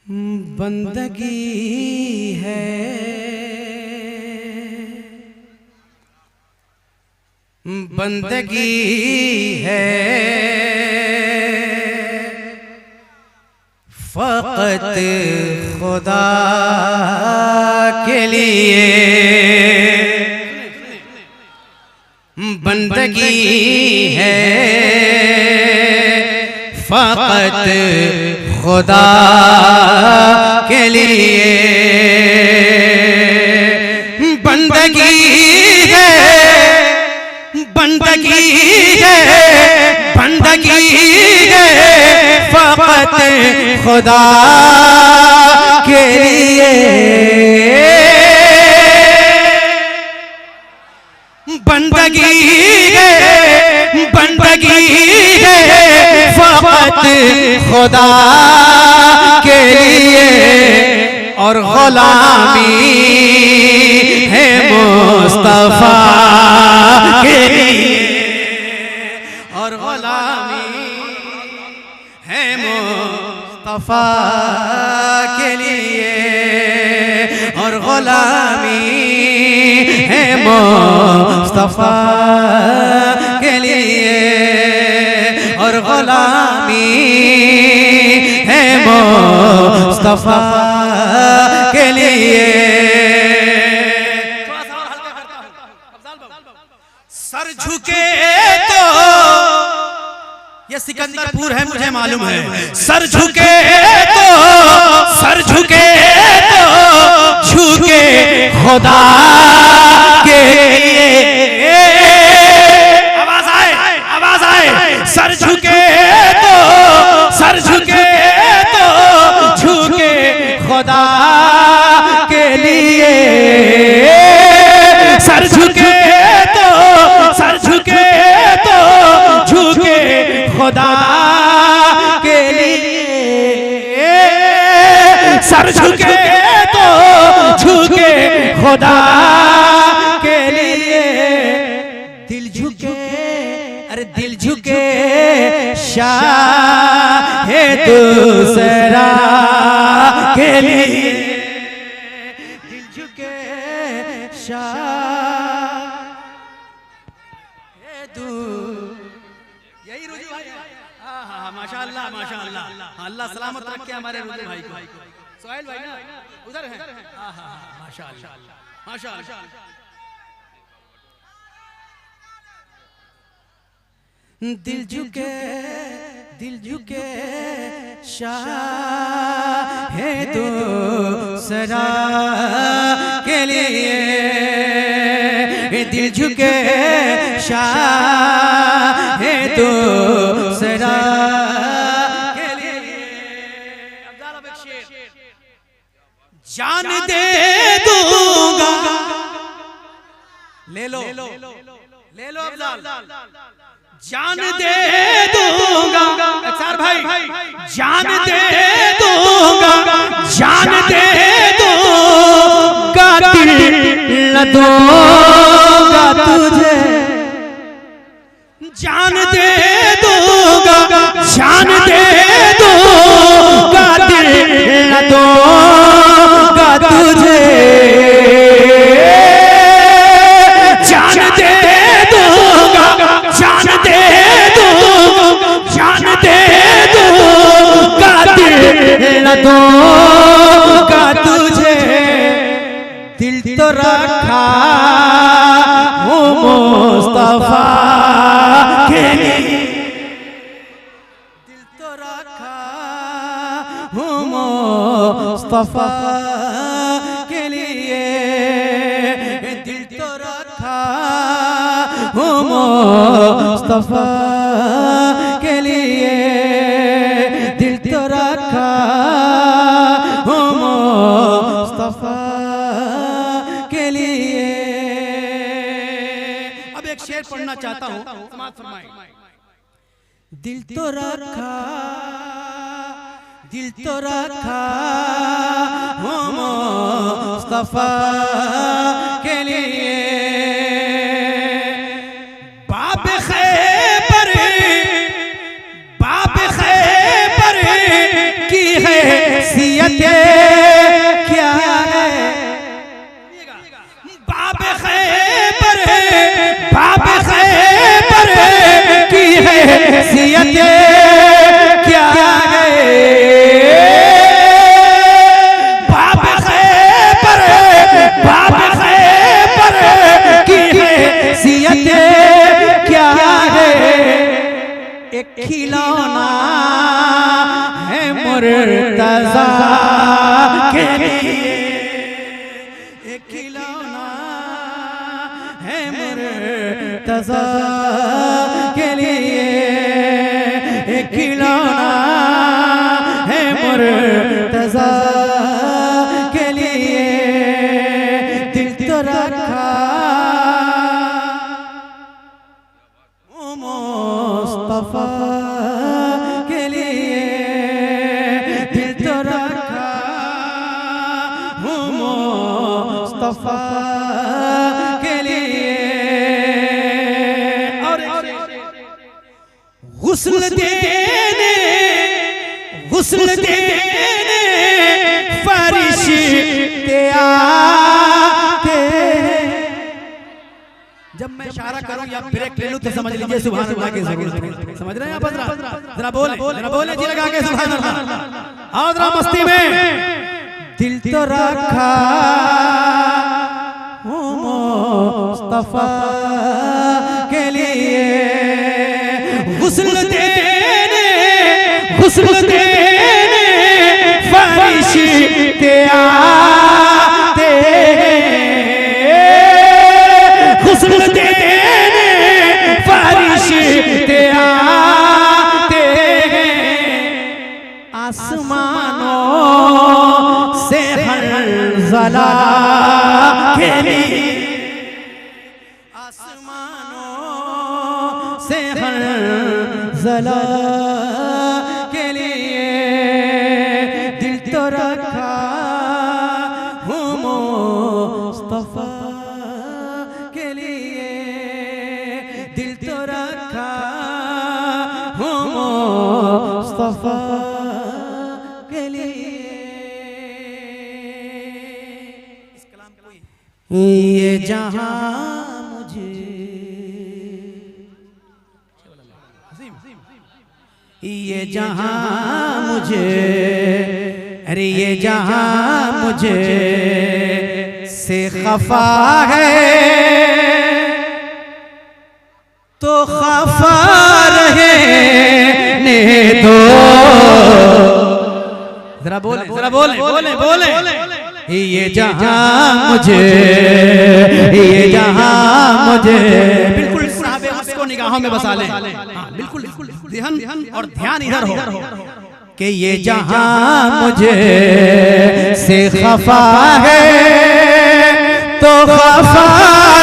बंदगी है बंदगी है फ़क़त खुदा के लिए। बंदगी है फ़क़त खुदा के लिए। बंदगी है बंदगी है बंदगी है फ़क़त खुदा के लिए। बंदगी है बंदगी है फ़क़त खुदा के लिए। और ग़ुलामी है मुस्तफ़ा के लिए। और ग़ुलामी है मुस्तफ़ा के लिए। और ग़ुलामी है मुस्तफ़ा के लिए। और ग़ुलामी है मुस्तफ़ा के लिए। थोड़ा सा और हल्का करता हूं। सर झुके तो ये सिकंदरपुर है मुझे मालूम है। सर झुके तो सर झुके तो झुके खुदा के लिए। आवाज आए आवाज आए। सर झुके तो सर झुके तो झुके खुदा के लिए। सर झुके तो सर झुके तो झुके खुदा के लिए। सर झुके तो झुके खुदा के लिए। दिल झुके अरे दिल झुके शाह है दूसरा के लिए। दिल झुके शाह है दू यही रुजू भाई। हाँ माशाअल्लाह माशाअल्लाह। अल्लाह सलामत रखे हमारे रुजू भाई को। सोहेल भाई ना उधर है। माशाअल्लाह माशाअल्लाह। दिल झुके शाह है दूसरा के लिए। दिल झुके शाह है दूसरा के लिए। जान दे दूंगा ले लो ले लो अफजाल। जान दे दूंगा अक्सर भाई। जान दे दूंगा जान दे दूंगा दिल न दूंगा तुझे। जान दे दूंगा जान दे दूंगा दिल न दूंगा तुझे। जान दे दूंगा जान दे दूंगा जान दे दूंगा दिल न दूंगा तुझे। दिल तो रखा हूँ मुस्तफ़ा के लिए। दिल तो रखा हूँ मुस्तफ़ा के लिए। दिल तो रखा हूँ मुस्तफ़ा के लिए। दिल तो रखा हूँ मुस्तफ़ा के लिए। अब एक शेर पढ़ना चाहता हूँ, समाअत फरमाएं। दिल तो रखा हूँ मुस्तफ़ा के लिए। बाब खैबर की है सिया हैसियत क्या है, बाब खैबर बाब खैबर की हैसियत क्या है, बाब खैबर की हैसियत क्या है, एक खिलौना है मुर्तज़ा के लिए, एक खिलौना है मुर्तज़ा के लिए, एक खिलौना है मुर्तज़ा के लिए, दिल तो रखा मुस्तफा के लिए, दिल तो रखा हूँ मुस्तफा के लिए। और गुस्ल देने फरिश्ते आते हैं। जब मैं इशारा करूं या ब्रेक ले लूं तो समझ लीजिए सुभान अल्लाह की जरूरत है। समझ रहे हैं आप? जरा बोले जी लगा के सुभान अल्लाह। आओ जरा मस्ती में। दिल तो रखा हूँ मुस्तफा के लिए, गुस्ल देने फरिश्ते आते हैं, गुस्ल देने फरिश्ते आते हैं, आसमानों से हंज़ला के लिए, आसमानों से हंज़ला के लिए, दिल तो रखा हूँ मुस्तफा के लिए, दिल तो रखा हूँ मुस्तफा के लिए। इस कलाम का कोई ये जहां मुझे, ये जहां मुझे, अरे ये जहां मुझे से खफा है तो खफा रहने दो। जरा बोले ये जहां मुझे, ये जहां मुझे, बिल्कुल साहबे उसको निगाहों में बसा लें। हाँ बिल्कुल ध्यान और ध्यान इधर हो कि ये जहां मुझे से खफा है तो खफा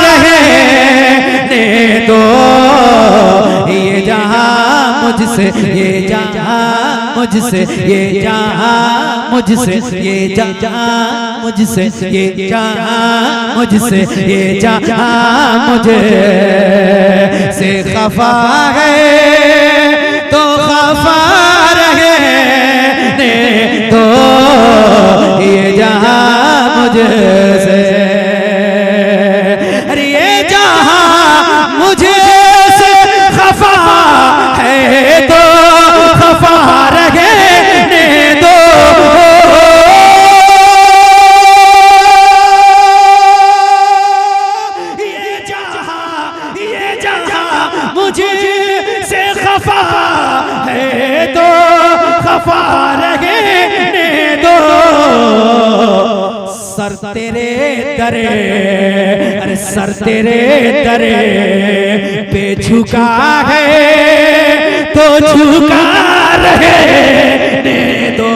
रहने दो। ये जहां मुझसे, ये जहां मुझसे, ये जहां मुझसे, ये जहां मुझसे, ये जहां मुझसे, ये जहां मुझे से खफा है तो खफा रहने दो। ये जहां मुझसे, अरे ये जहां मुझे से खफा है तो खफा रहने दो। ये जहां मुझे से खफा है तो खफा रहने दो। सर तेरे दरे, अरे सर तेरे दरे पे झुका है तो झुका रहने दो।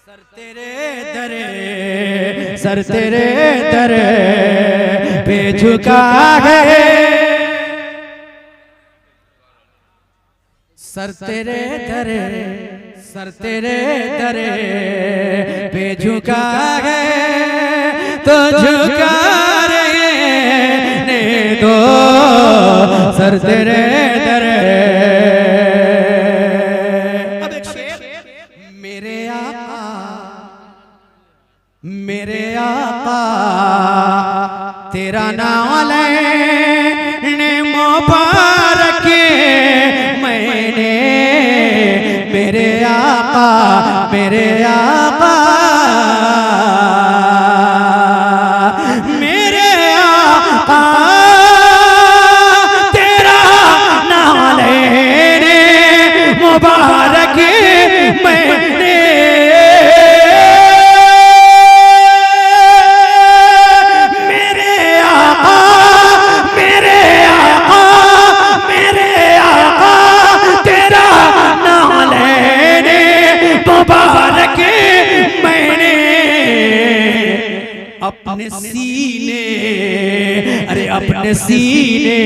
सर तेरे दरे, सर तेरे दरे पे झुका है, सर तेरे दरे, सर तेरे दरे पे झुका है तो झुका रहने दो। सर तेरे दरे आका मेरे आका मेरे आका तेरा नाम लेने मुबारक मैंने मेरे आका तेरा नाम लेने मुबारक मैंने अपने सीने अरे अपने सीने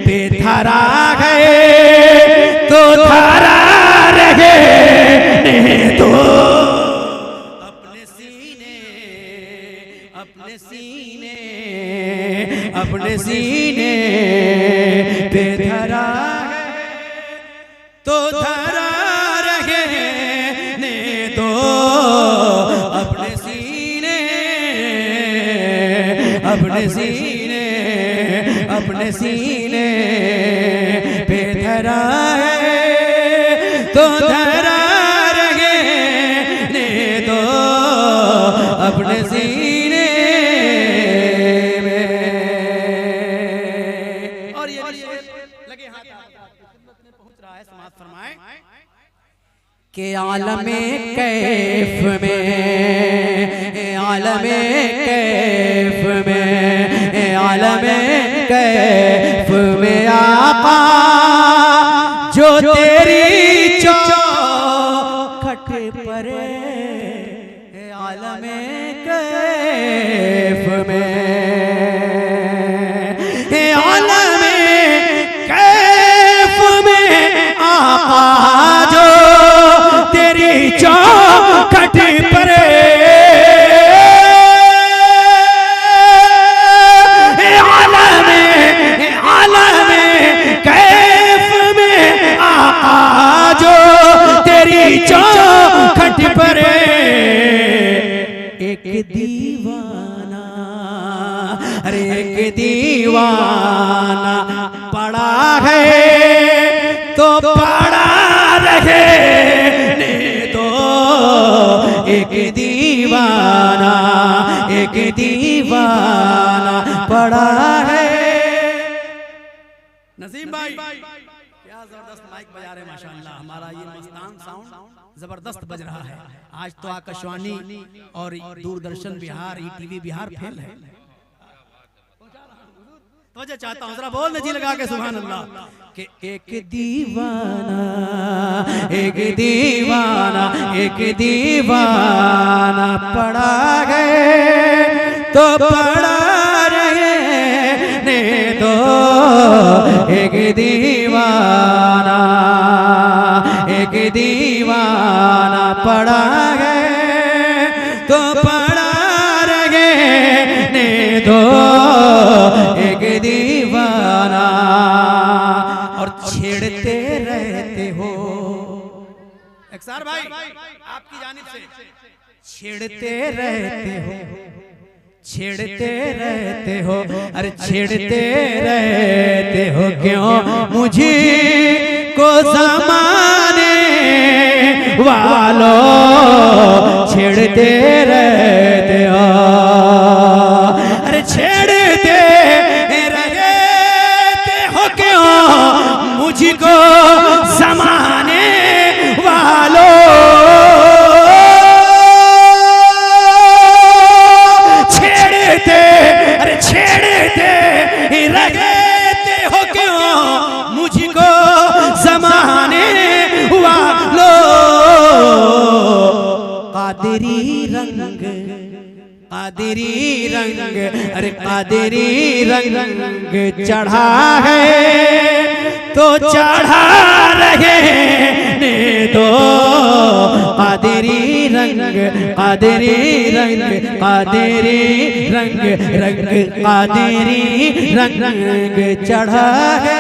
पे धरा गए तो धरा रहे तो अपने सीने पे धरा तो धरा रहे ने तो अपने सीने पे धरा है तो धरा रहे ने तो अपने सीने में। और ये लगे हाथ पहुंच रहा है, समाप्त फरमाए के आलमे कैफ में आलमे कैफ में आका जो तेरी चौखट पर आलमे कैफ में आलमे कैफ में आका जो तेरी चौखट पर चौखट पर एक दीवाना अरे एक दीवाना पड़ा है तो पड़ा रहे तो एक दीवाना पड़ा है। नसीम भाई क्या जबरदस्त माइक बजा रहे माशाअल्लाह। हमारा ये मस्तान साउंड जबरदस्त बज रहा है। आज तो आकाशवाणी और दूरदर्शन बिहार ईटीवी बिहार फेल है। तो चाहता हूँ जरा बोल जी लगा के सुभान अल्लाह कि एक दीवाना पड़ा गए तो पड़ा रहे ने तो एक दीवाना पड़ा गए तो पड़ा रहे ने तो एक दीवाना। और छेड़ते रहते हो अक्सर भाई आपकी जानिब से छेड़ते रहते हो अरे छेड़ते रहते हो क्यों मुझे को ज़माने वालों छेड़ते रहते हो अरे छेड़ते रहते हो क्यों मुझको ज़माने वालों छेड़ते रहते हो क्यों मुझको ज़माने वालों। कादरी रंग अरे कादरी रंग चढ़ा है तो चढ़ा रहे ने तो कादरी रंग चढ़ा है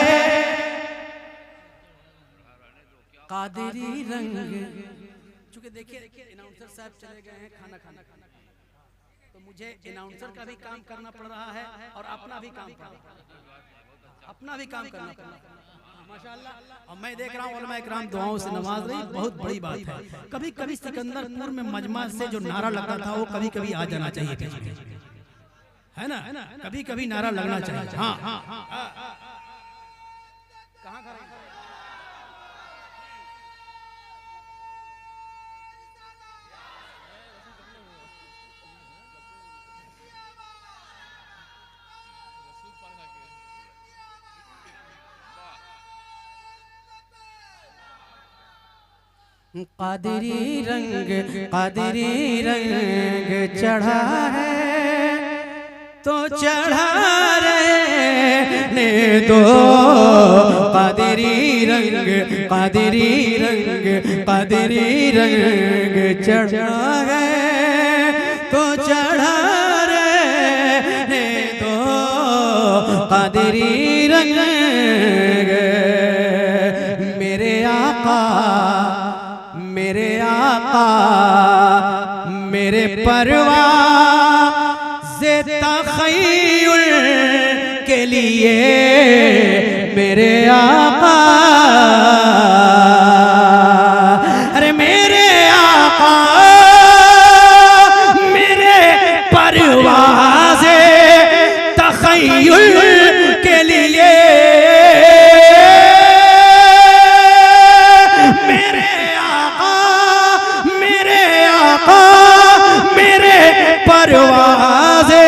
कादरी रंग। चूंकि देखिए अनाउंसर साहब चले गए हैं खाना खाना तो मुझे अनाउंसर का भी काम करना पड़ रहा है और अपना भी काम करना पड़ रहा है। अब मैं देख रहा हूँ उलमा इकराम दुआओं से नवाज रही, बहुत बड़ी बात है। कभी कभी सिकंदरपुर में मजमा से जो नारा लगता था वो कभी कभी आ जाना चाहिए, है ना? कभी कभी नारा लगना चाहिए। हाँ हाँ कहाँ कादरी रंग चढ़ा है तो चढ़ा रहने दो। कादरी रंग चढ़ा है तो चढ़ा रहने दो। कादरी रंग मेरे परवाज़े तख़य्युल के लिए मेरे आका, अरे मेरे आका मेरे परवाज़े तख़य्युल के लिए परवाज़े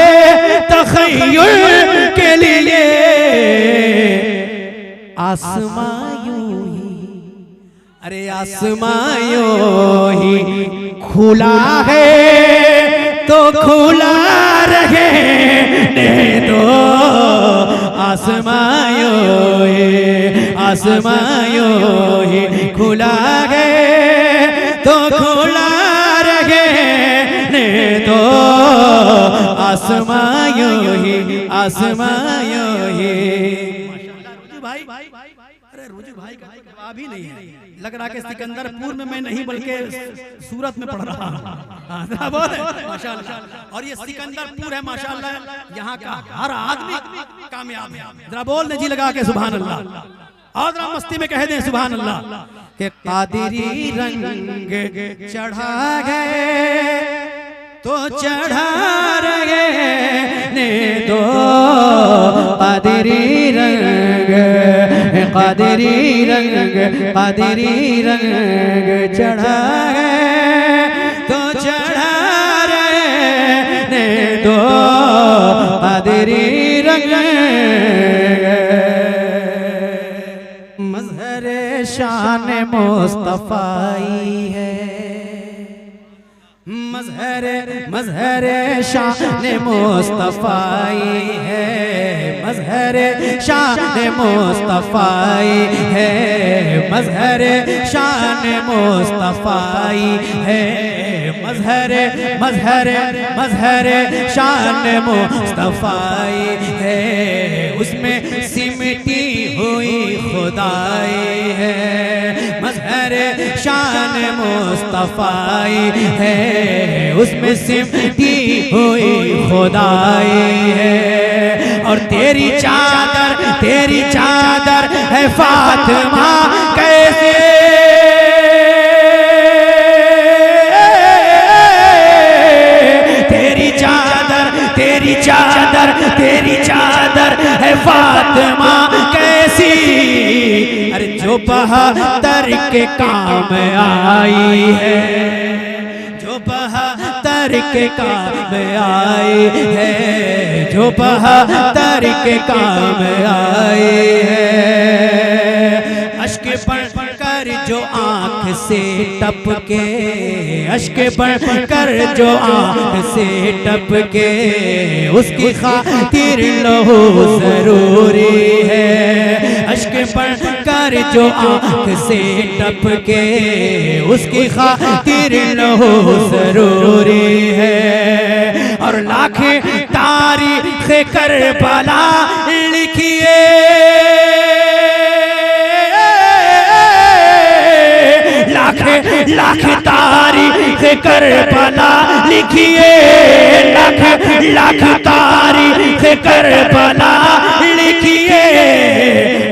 तख़य्युल के लिए आसमां यूं ही, अरे आसमां यूं ही खुला है तो खुला रहने दो। आसमां यूं ही खुला है तो खुला रहने दो। आसमां यूं ही भाई, अरे रुजू भाई का जवाब ही नहीं है। लग रहा कि सिकंदरपुर में मैं नहीं बल्कि सूरत में पढ़ रहा हूँ। माशाल्लाह। और ये सिकंदरपुर है माशाल्लाह, यहाँ का हर आदमी कामयाब है। जरा बोल ने जी लगा के सुभान अल्लाह, और जरा मस्ती में कह दें सुभान अल्लाह। के कादरी रंग चढ़ा गए तो चढ़ा रहने दो। कादरी रंग चढ़ा गए तो चढ़ा रहने दो। कादरी रंग मज़हरे शान मुस्तफ़ाई है, मज़हरे शान मुस्तफ़ाई है, मज़हरे शान मुस्तफ़ाई है, मज़हरे शान मुस्तफ़ाई है, मज़हरे शान मुस्तफ़ाई है। उसमें सिमटी हुई खुदाई है, मज़हरे शान मुस्तफ़ाई है। उसमें सिमटी हुई खुदाई है। और तेरी चादर है फातिमा कैसे, तेरी चादर है फातिमा कैसी, अरे जो बहादुर के काम आई है, जो बहादुर के काम आई है, जो बहादुर के काम आई है। अश्क बढ़कर जो आँख से टपके, अश्क बढ़कर जो आँख से टपके, उसकी खातिर लहू जरूरी है। अश्क बढ़कर जो आँख से टपके, उसकी खातिर लहू जरूरी है। और लाखे तारीख़ करबला लिखिए, लाखे लाख तारीख करबला लिखिए, लाख तारीख करबला लिखिए।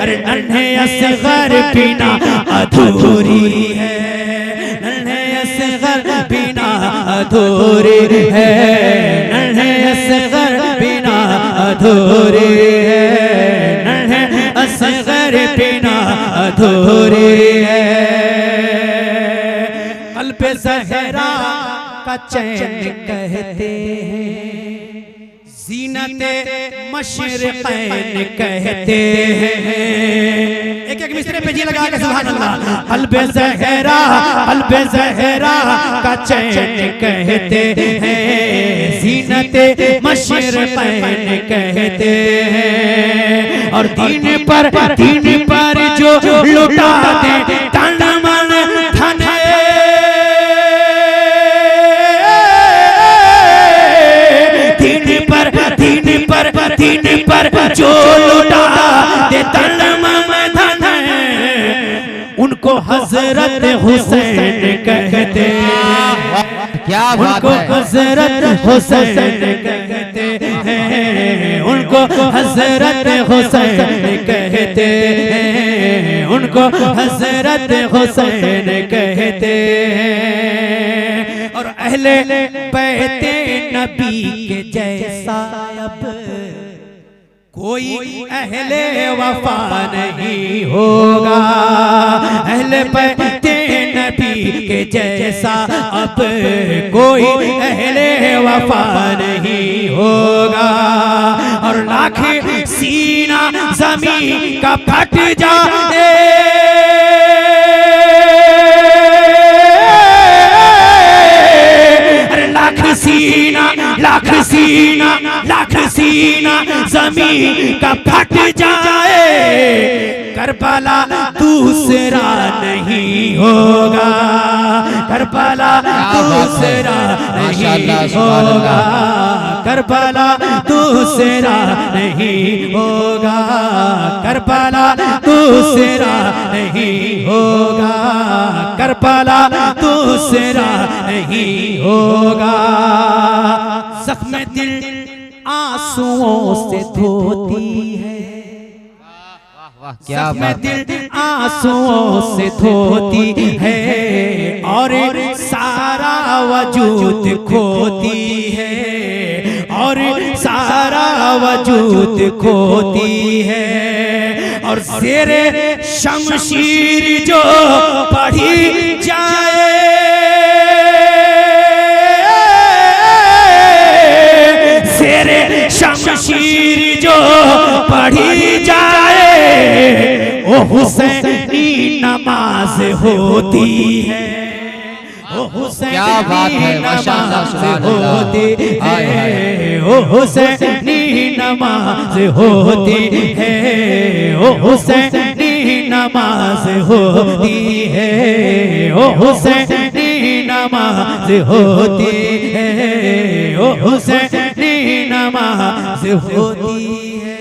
अरे नन्हे असगर बिना अधूरी है, नन्हे असगर बिना अधूरी है, नन्हे असगर बिना अधूरी है, नन्हे असगर बिना अधूरी है। कल्ब ज़हरा का चैन कहते हैं, ज़ीनते मशरिक़ैन कहते हैं। एक एक मिसरे पे जी लगा के सुभान अल्लाह। कल्ब ज़हरा का चैन कहते हैं, ज़ीनते मशरिक़ैन कहते हैं। और दीन पर जो लुटा दे तन मन धन, दीन पर जो लुटा दे तन मन धन, उनको हजरत हुसैन कहते हैं। क्या बात उनको है, हजरत हुसैन कहते हैं, उनको हजरत हुसैन कहते हैं, उनको हजरत हुसैन कहते हैं। और अहले बैते नबी के जैसा अब कोई अहले वफा नहीं होगा, अहले बैते नबी के जैसा अब कोई अहले वफा नहीं होगा। और लाख सीना ज़मीन का फट जाए, लाख सीना ज़मीन का फट जाए, करबला दूसरा नहीं होगा, करबला दूसरा नहीं होगा, करबला दूसरा नहीं होगा, करबला दूसरा नहीं होगा, करबला दूसरा नहीं होगा। ज़ख्म दिल आंसुओं से धोती है, क्या ज़ख्म दिल आंसुओं से धोती है, और सारा वजूद खोती है, और सारा वजूद खोती है। और ज़ेरे शमशीर जो पढ़ी जाए, ज़ेरे शमशीर जो पढ़ी जाए, ओ हुसैनी नमाज होती है, ओ क्या बात है, हुसैनी माशाअल्लाह, नमाज सुभान अल्लाह। होती हाय, हाय। है, ओ हुसैनी नमाज होती है, ओ हुसैनी नमाज होती है, ओ हुसैनी नमाज होती है, ओ हुसैनी नमाज होती है।